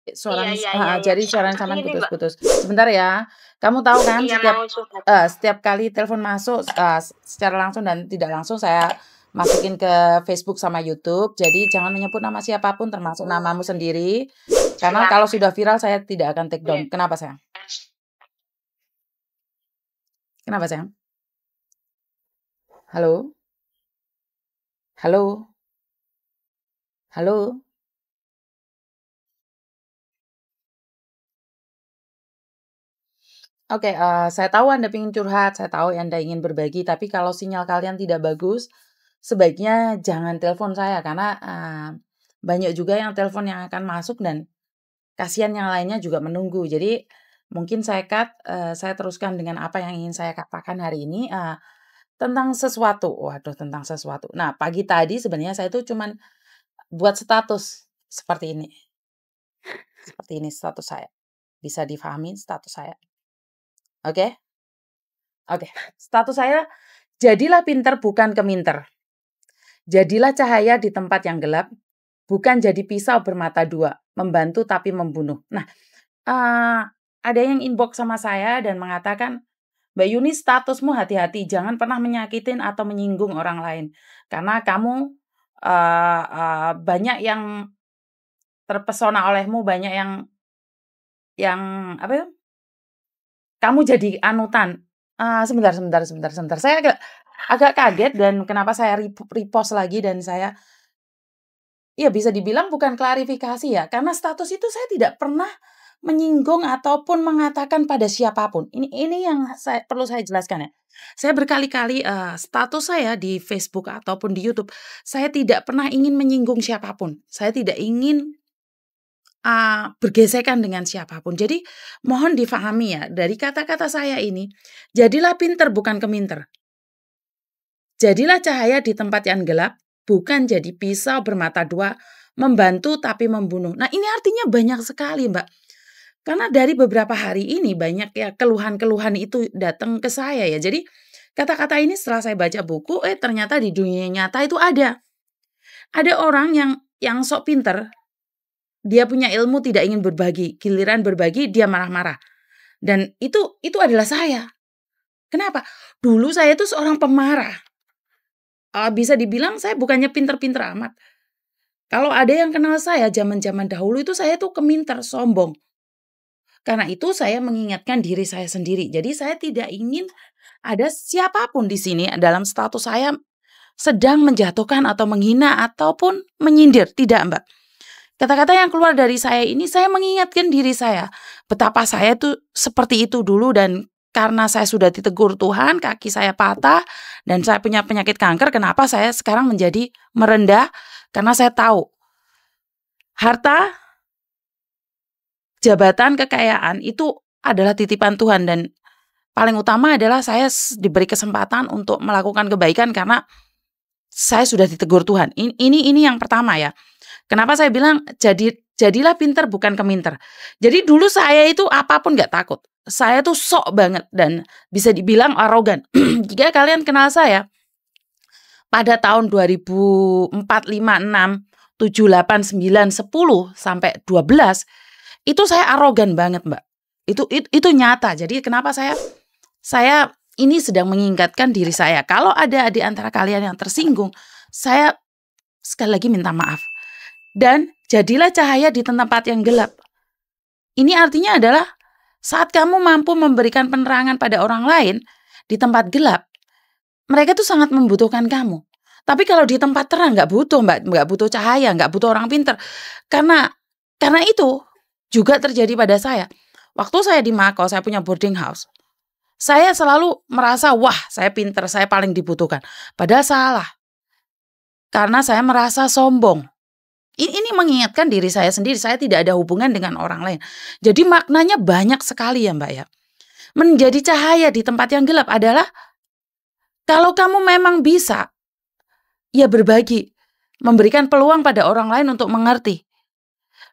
Iya iya iya iya. Jadi suaranya sampean Ini Mbak. putus-putus. Sebentar ya, kamu tahu kan Iya setiap mau curhat. setiap kali telepon masuk, secara langsung dan tidak langsung saya masukin ke Facebook sama YouTube, jadi jangan menyebut nama siapapun termasuk namamu sendiri, karena Siap. kalau sudah viral saya tidak akan take down. Iya. Kenapa sayang? Kenapa sayang? Halo? Halo? Halo? Oke, saya tahu Anda ingin curhat, saya tahu Anda ingin berbagi, tapi kalau sinyal kalian tidak bagus, sebaiknya jangan telepon saya karena, banyak juga yang telepon yang akan masuk dan kasihan yang lainnya juga menunggu. Jadi mungkin saya cut, saya teruskan dengan apa yang ingin saya katakan hari ini, tentang sesuatu. Waduh, tentang sesuatu. Nah, pagi tadi sebenarnya saya itu cuman buat status seperti ini. Seperti ini status saya. Bisa difahami status saya? Oke? Oke. Status saya, jadilah pinter bukan keminter. Jadilah cahaya di tempat yang gelap, bukan jadi pisau bermata dua, membantu tapi membunuh. Nah, ada yang inbox sama saya dan mengatakan, "Mbak Yuni, statusmu hati-hati, jangan pernah menyakitin atau menyinggung orang lain. Karena kamu banyak yang terpesona olehmu, banyak yang apa itu? Kamu jadi anutan." Sebentar. Saya agak kaget dan kenapa saya repost lagi dan saya ya bisa dibilang bukan klarifikasi ya, karena status itu saya tidak pernah menyinggung ataupun mengatakan pada siapapun. Ini yang perlu saya jelaskan ya. Saya berkali-kali, status saya di Facebook ataupun di YouTube, saya tidak pernah ingin menyinggung siapapun. Saya tidak ingin, bergesekan dengan siapapun. Jadi mohon difahami ya, dari kata-kata saya ini, jadilah pinter bukan keminter. Jadilah cahaya di tempat yang gelap, bukan jadi pisau bermata dua, membantu tapi membunuh. Nah, ini artinya banyak sekali, Mbak. Karena dari beberapa hari ini banyak ya keluhan-keluhan itu datang ke saya ya. Jadi kata-kata ini setelah saya baca buku, ternyata di dunia nyata itu ada. Ada orang yang sok pinter, dia punya ilmu tidak ingin berbagi, giliran berbagi dia marah-marah. Dan itu adalah saya. Kenapa? Dulu saya itu seorang pemarah. Bisa dibilang saya bukannya pinter-pinter amat. Kalau ada yang kenal saya zaman-zaman dahulu itu saya tuh keminter, sombong. Karena itu saya mengingatkan diri saya sendiri. Jadi saya tidak ingin ada siapapun di sini dalam status saya sedang menjatuhkan atau menghina ataupun menyindir. Tidak, Mbak. Kata-kata yang keluar dari saya ini saya mengingatkan diri saya. Betapa saya tuh seperti itu dulu dan karena saya sudah ditegur Tuhan, kaki saya patah, dan saya punya penyakit kanker, kenapa saya sekarang menjadi merendah? Karena saya tahu, harta, jabatan, kekayaan itu adalah titipan Tuhan. Dan paling utama adalah saya diberi kesempatan untuk melakukan kebaikan karena saya sudah ditegur Tuhan. Ini yang pertama ya. Kenapa saya bilang jadilah pinter bukan keminter. Jadi dulu saya itu apapun gak takut. Saya tuh sok banget dan bisa dibilang arogan. Jika kalian kenal saya pada tahun 2004, 5, 6, 7, 8, 9, 10 sampai 12 itu saya arogan banget, Mbak. Itu nyata. Jadi kenapa saya ini sedang mengingatkan diri saya. Kalau ada di antara kalian yang tersinggung, saya sekali lagi minta maaf. Dan jadilah cahaya di tempat yang gelap. Ini artinya adalah saat kamu mampu memberikan penerangan pada orang lain di tempat gelap, mereka tuh sangat membutuhkan kamu. Tapi kalau di tempat terang nggak butuh, Mbak, nggak butuh cahaya, nggak butuh orang pinter. Karena itu juga terjadi pada saya. Waktu saya di Mako, saya punya boarding house. Saya selalu merasa, wah, saya pinter, saya paling dibutuhkan. Padahal salah. Karena saya merasa sombong. Ini mengingatkan diri saya sendiri, saya tidak ada hubungan dengan orang lain. Jadi maknanya banyak sekali ya, Mbak ya. Menjadi cahaya di tempat yang gelap adalah kalau kamu memang bisa, ya berbagi, memberikan peluang pada orang lain untuk mengerti.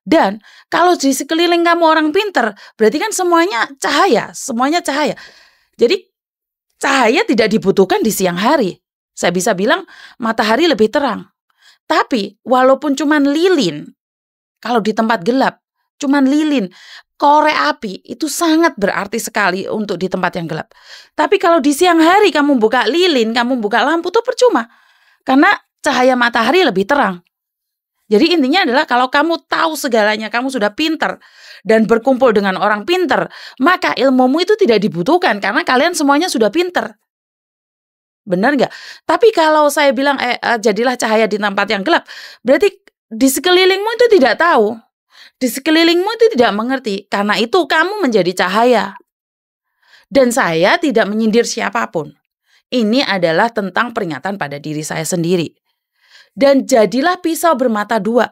Dan kalau di sekeliling kamu orang pinter, berarti kan semuanya cahaya. Jadi cahaya tidak dibutuhkan di siang hari. Saya bisa bilang matahari lebih terang. Tapi walaupun cuma lilin, kalau di tempat gelap, cuman lilin. Korek api itu sangat berarti sekali untuk di tempat yang gelap. Tapi kalau di siang hari kamu buka lilin, kamu buka lampu tuh percuma. Karena cahaya matahari lebih terang. Jadi intinya adalah kalau kamu tahu segalanya, kamu sudah pinter dan berkumpul dengan orang pinter, maka ilmumu itu tidak dibutuhkan karena kalian semuanya sudah pinter. Benar nggak? Tapi kalau saya bilang jadilah cahaya di tempat yang gelap, berarti di sekelilingmu itu tidak tahu. Di sekelilingmu itu tidak mengerti. Karena itu kamu menjadi cahaya. Dan saya tidak menyindir siapapun. Ini adalah tentang peringatan pada diri saya sendiri. Dan jadilah pisau bermata dua.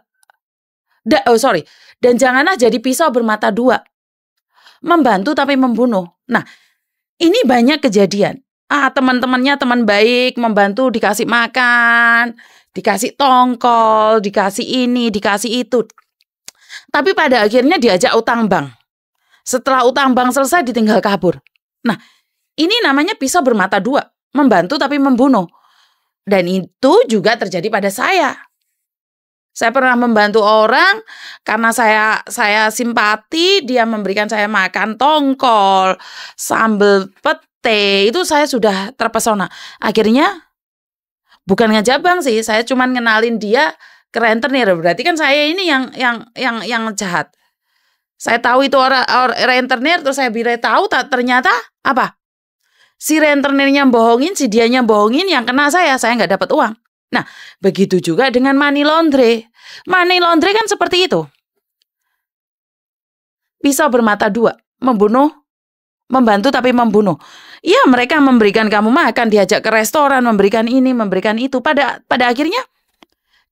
Dan janganlah jadi pisau bermata dua. Membantu tapi membunuh. Nah, ini banyak kejadian. Teman-temannya teman baik, membantu dikasih makan, dikasih tongkol, dikasih ini, dikasih itu. Tapi pada akhirnya diajak utang bank. Setelah utang bank selesai ditinggal kabur. Nah, ini namanya pisau bermata dua. Membantu tapi membunuh. Dan itu juga terjadi pada saya. Saya pernah membantu orang karena saya simpati, dia memberikan saya makan tongkol, sambal pete, itu saya sudah terpesona. Akhirnya bukan ngajak bank sih, saya cuma ngenalin dia ke rentenir. Berarti kan saya ini yang jahat. Saya tahu itu orang rentenir, terus saya beritahu ternyata apa? Si rentenirnya bohongin, si dianya bohongin, yang kena saya nggak dapat uang. Nah, begitu juga dengan money laundry. Money laundry kan seperti itu. Pisau bermata dua, membunuh, membantu tapi membunuh. Ya, mereka memberikan kamu makan, diajak ke restoran, memberikan ini, memberikan itu. Pada akhirnya,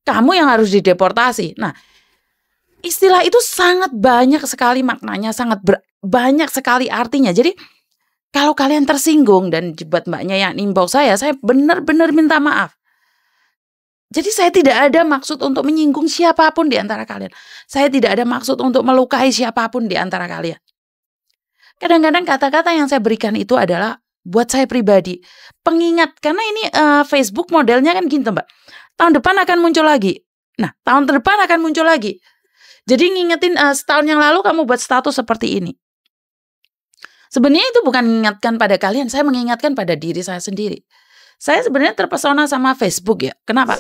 kamu yang harus dideportasi. Nah, istilah itu sangat banyak sekali maknanya, sangat banyak sekali artinya. Jadi, kalau kalian tersinggung dan buat mbaknya yang nimbau saya benar-benar minta maaf. Jadi saya tidak ada maksud untuk menyinggung siapapun di antara kalian. Saya tidak ada maksud untuk melukai siapapun di antara kalian. Kadang-kadang kata-kata yang saya berikan itu adalah buat saya pribadi. Pengingat, karena ini Facebook modelnya kan gini Mbak. Tahun depan akan muncul lagi. Nah, tahun depan akan muncul lagi. Jadi ngingetin setahun yang lalu kamu buat status seperti ini. Sebenarnya itu bukan mengingatkan pada kalian, saya mengingatkan pada diri saya sendiri. Saya sebenarnya terpesona sama Facebook ya. Kenapa?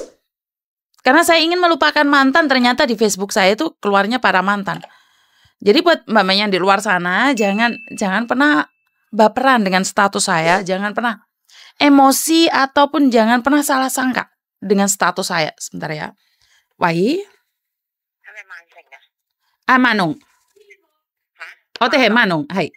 Karena saya ingin melupakan mantan, ternyata di Facebook saya itu keluarnya para mantan. Jadi buat mbak-mbak yang di luar sana, jangan pernah baperan dengan status saya, jangan pernah emosi ataupun jangan pernah salah sangka dengan status saya. Sebentar ya. Wai? Manong. Manong, hai.